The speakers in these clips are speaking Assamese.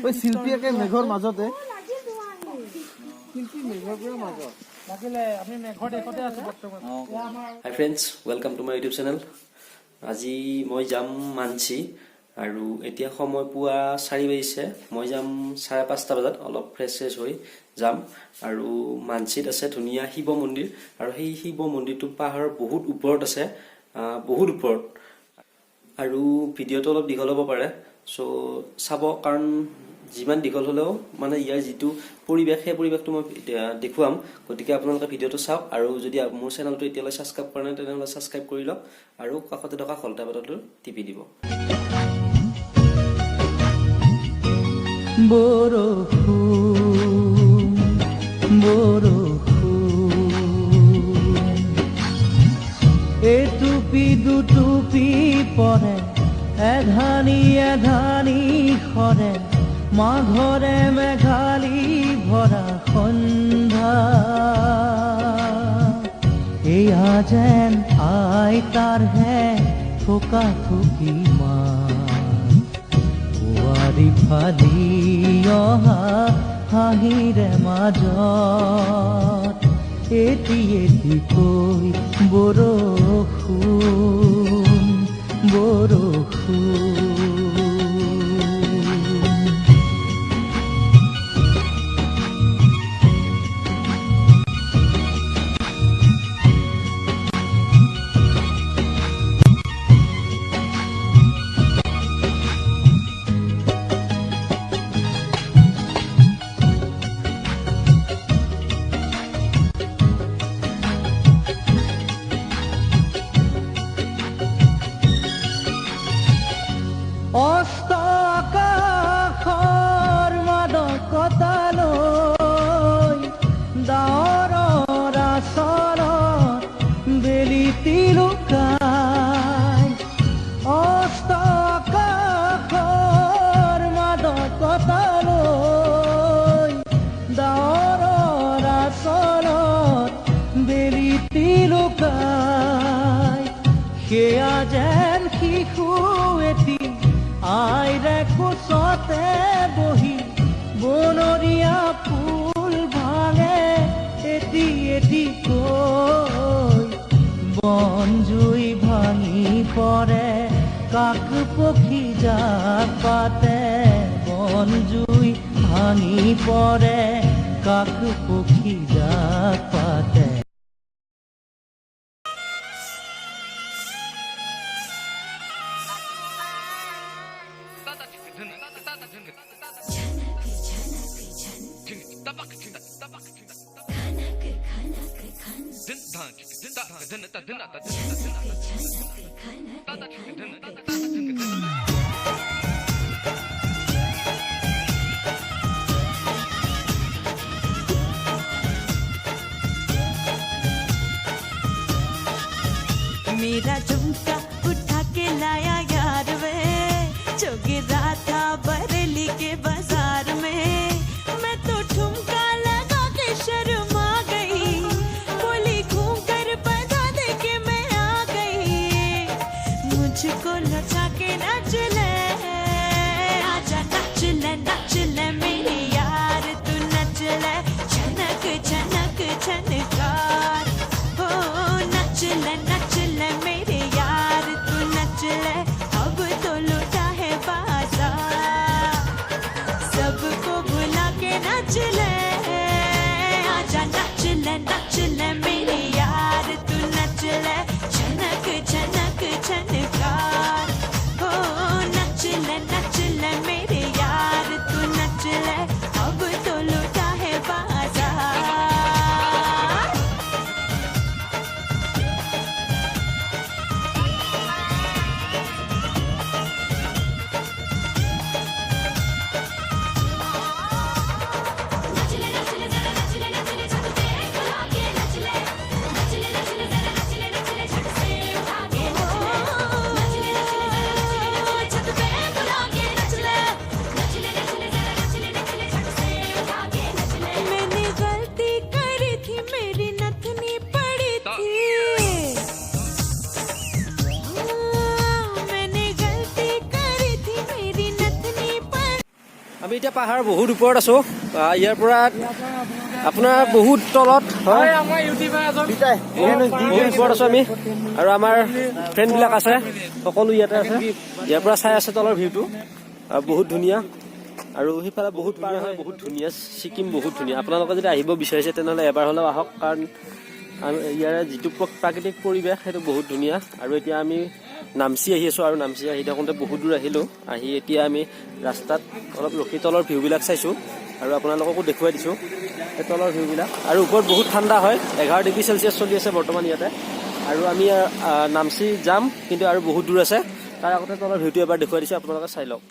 ওই শিল্পী একে মেঘৰ মাজতে শিল্পী মেঘৰ মাজত লাগিলে আমি মেঘৰ দেখতে আছো বৰ্তমান। হাই friends, welcome to my YouTube channel. আজি মই যাম মানসী আৰু এতিয়া সময় পুৱা 4 বাজিছে। মই যাম 5:30 বজাত, অলপ ফ্ৰেছ হৈ যাম। আৰু মানসীত আছে ধুনীয়া শিৱ মন্দিৰ, আৰু সেই শিৱ মন্দিৰটো পাহাৰৰ বহুত ওপৰত আছে, বহুত ওপৰত। আৰু ভিডিঅ'টো অলপ দীঘল হ'ব পাৰে, চ' চাব, কাৰণ যিমান দীঘল হ'লেও মানে ইয়াৰ যিটো পৰিৱেশ, সেই পৰিৱেশটো মই দেখুৱাম। গতিকে আপোনালোকে ভিডিঅ'টো চাওক, আৰু যদি মোৰ চেনেলটো এতিয়ালৈ ছাবস্ক্ৰাইব কৰা নাই তেনেহ'লে ছাবস্ক্ৰাইব কৰি লওক, আৰু কাষতে থকা হলটা বাটনটো টিপি দিব। এটুপি দুটুপি পৰে, এধানি এধানি সৰে, মাঘৰে মেঘালী ভৰা সন্ধ্যা। এয়া যেন আইতাৰহে থোকা থুকি মা, বোৱাৰী ফালি অহা হাঁহিৰে মাজত এটি এটিকৈ বৰষুণ বৰষুণ। অস্তকাষৰ মাদকতালৈ ডাৱৰৰ আচলত বেলিতি লুকাই, অস্তকাষৰ মাদকতালৈ ডাৱৰৰ আচলত বেলিতি লুকাই। সেয়া যেন শিশু এটি আইৰে কোচতে বহি বনৰীয়া ফুল ভাঙে এটি এটিকৈ, বন জুই ভাঙি পৰে, কাক পক্ষী জাক পাতে, বন জুই ভাঙি পৰে, কাক পক্ষী জাক পাতে। मेरा झुमका उठा के लाया यार वे, जो गिरा था बरेली के बाजार में। मैं तो ठुमका लगा के शर्मा गई, बोली घूम कर बता दे के मैं आ गई। मुझको लचा के नच ले, आजा नच ले मेरी यार, तू नच ले, छनक छनक छनकार। हो नच ले मेरे यार, तू नच ले, अब तो लुटा है बाजार। सबको भुला के नच ले, आजा नच ले मेरे यार, तू नच ले, छनक छनक छनकार। हो नच ले मेरे यार, तू नच ले, अब तो लुटा है बाजार। আমি এতিয়া পাহাৰ বহুত ওপৰত আছো ইয়াৰ পৰা আপোনাৰ বহুত তলত হয় আমাৰ ইউটিউবাৰ এজন বহুত ওপৰত আছো আমি আৰু আমাৰ ফ্ৰেণ্ড বিলাক আছে সকলো ইয়াতে আছে ইয়াৰ পৰা চাই আছে তলৰ ভিউটো বহুত ধুনীয়া আৰু সিফালে বহুত পাৰ হয় বহুত ধুনীয়া ছিকিম বহুত ধুনীয়া আপোনালোকে যদি আহিব বিচাৰিছে তেনেহ'লে এবাৰ হ'লেও আহক কাৰণ ইয়াৰে যিটো প্ৰাকৃতিক পৰিৱেশ সেইটো বহুত ধুনীয়া আৰু এতিয়া আমি নামচি আহি আছো আৰু নামচি আহি থাকোঁতে বহুত দূৰ আহিলো আহি এতিয়া আমি ৰাস্তাত অলপ ৰখি তলৰ ভিউবিলাক চাইছো আৰু আপোনালোককো দেখুৱাই দিছো এই তলৰ ভিউবিলাক আৰু ওপৰত বহুত ঠাণ্ডা হয় 11 ডিগ্ৰী চেলচিয়াছ চলি আছে বৰ্তমান ইয়াতে আৰু আমি নামচি যাম কিন্তু আৰু বহুত দূৰ আছে তাৰ আগতে তলৰ ভিউটো এবাৰ দেখুৱাই দিছো আপোনালোকে চাই লওক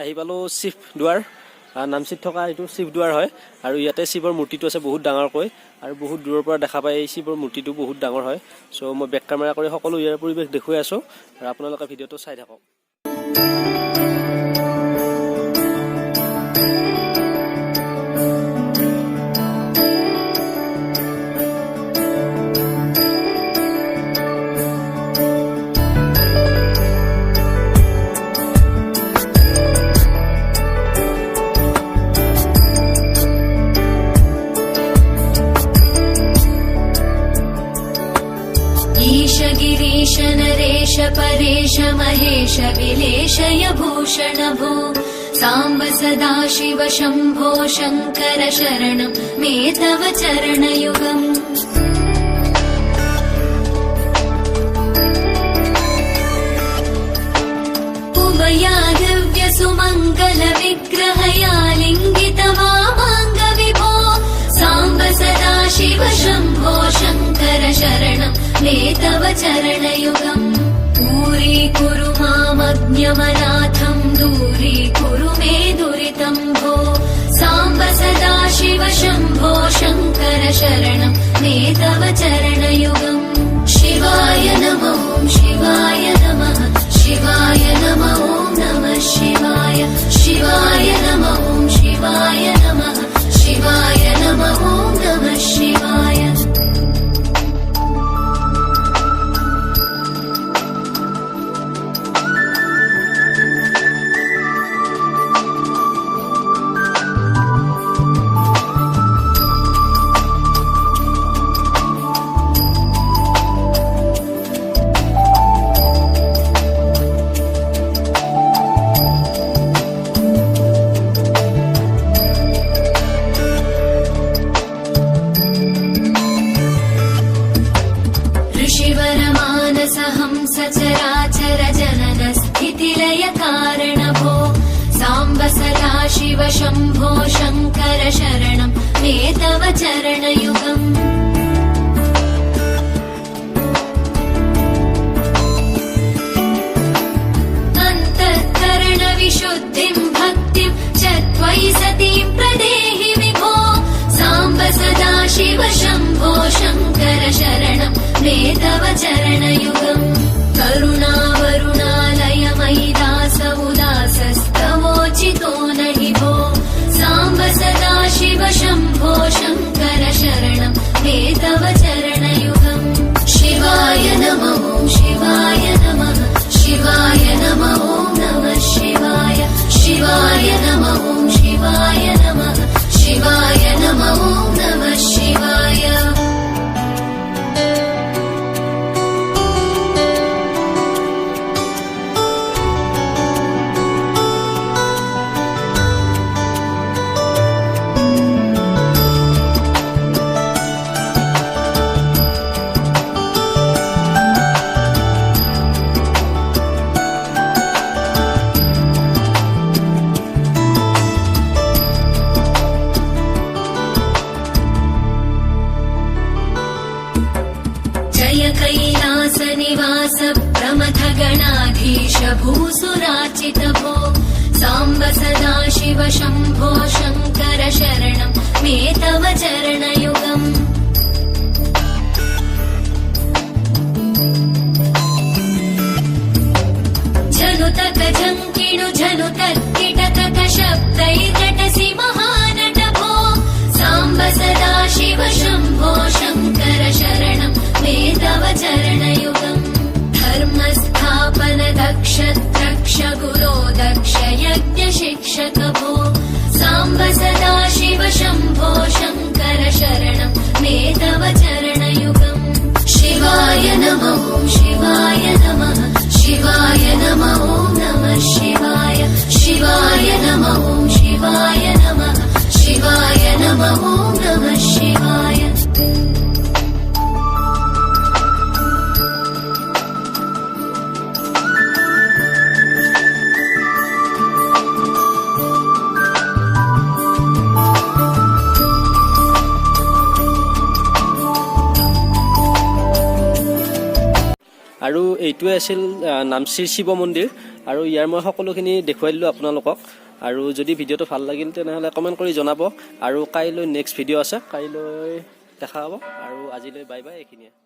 আহি পালো শিৱ দুৱাৰ নামচিত থকা এইটো শিৱ দুৱাৰ হয় আৰু ইয়াতে শিৱৰ মূৰ্তিটো আছে বহুত ডাঙৰকৈ আৰু বহুত দূৰৰ পৰা দেখা পাই এই শিৱৰ মূৰ্তিটো বহুত ডাঙৰ হয় চ' মই বেক কেমেৰা কৰি সকলো ইয়াৰ পৰিৱেশ দেখুৱাই আছো আৰু আপোনালোকে ভিডিঅ'টো চাই থাকক गिरीश नरेश परेश महेश विलेशय भूषण भो साम्ब सदा शिव शम्भो शङ्कर शरणं मे तव चरणयुगम् उभया दिव्य सुमङ्गल विग्रहया लिङ्गित वामाङ्ग विभो साम्ब सदा शिव शम्भो शङ्कर शरणं मे तव चरणयुगम् दूरीकुरु मामज्ञमनाथं दूरीकुरु मे दुरितं भो साम्ब सदा शिव शम्भो शङ्कर शरणं मे तव चरणयुगम् शिवाय नमो शिवाय नमः शिवाय नमो नमः शिवाय शिवाय नमो शिवाय नमः शिवाय नमो नमः शिवाय सचराचर जनन स्थितिलय कारण भो साम्ब सदा शिव शम्भो शङ्कर शरणं मे तव चरणयुगम् अन्तःकरण विशुद्धिं भक्तिं च त्वयि सतीं प्रदेहि विभो साम्ब सदा शिव शम्भो शङ्कर शरणं मे तव चरणयुगम् करुणावरुणालयमयि दास उदासस्तवोचितो नहि भो साम्ब सदा शिव शम्भो शङ्कर शरणं मे धीश भूसुराचित भो साम्ब सदा शिव शम्भो शङ्कर शरणं मे तव चरणयुगम् जनुतक जङ्किणु जनुतक्किटतक शब्दैर्नटसि महानट भो साम्ब सदा शिव शम्भो शङ्कर शरणं मे तव चरणयुगम् धर्मस्थापन दक्ष द्रक्ष गुरो दक्ष यज्ञ शिक्षक भो साम्ब सदा शिव शम्भो शङ्कर शरणं मे तव चरणयुगम् शिवाय नमः शिवाय नमः शिवाय नमः ॐ नमः शिवाय शिवाय नमः ॐ शिवाय नमः शिवाय नमः ॐ नमः शिवाय আৰু এইটোৱে আছিল নামচিৰ শিৱ মন্দিৰ আৰু ইয়াৰ মই সকলোখিনি দেখুৱাই দিলোঁ আপোনালোকক আৰু যদি ভিডিঅ'টো ভাল লাগিল তেনেহ'লে কমেণ্ট কৰি জনাব আৰু কাইলৈ নেক্সট ভিডিঅ' আছে কাইলৈ দেখা হ'ব আৰু আজিলৈ বাই বাই এইখিনিয়ে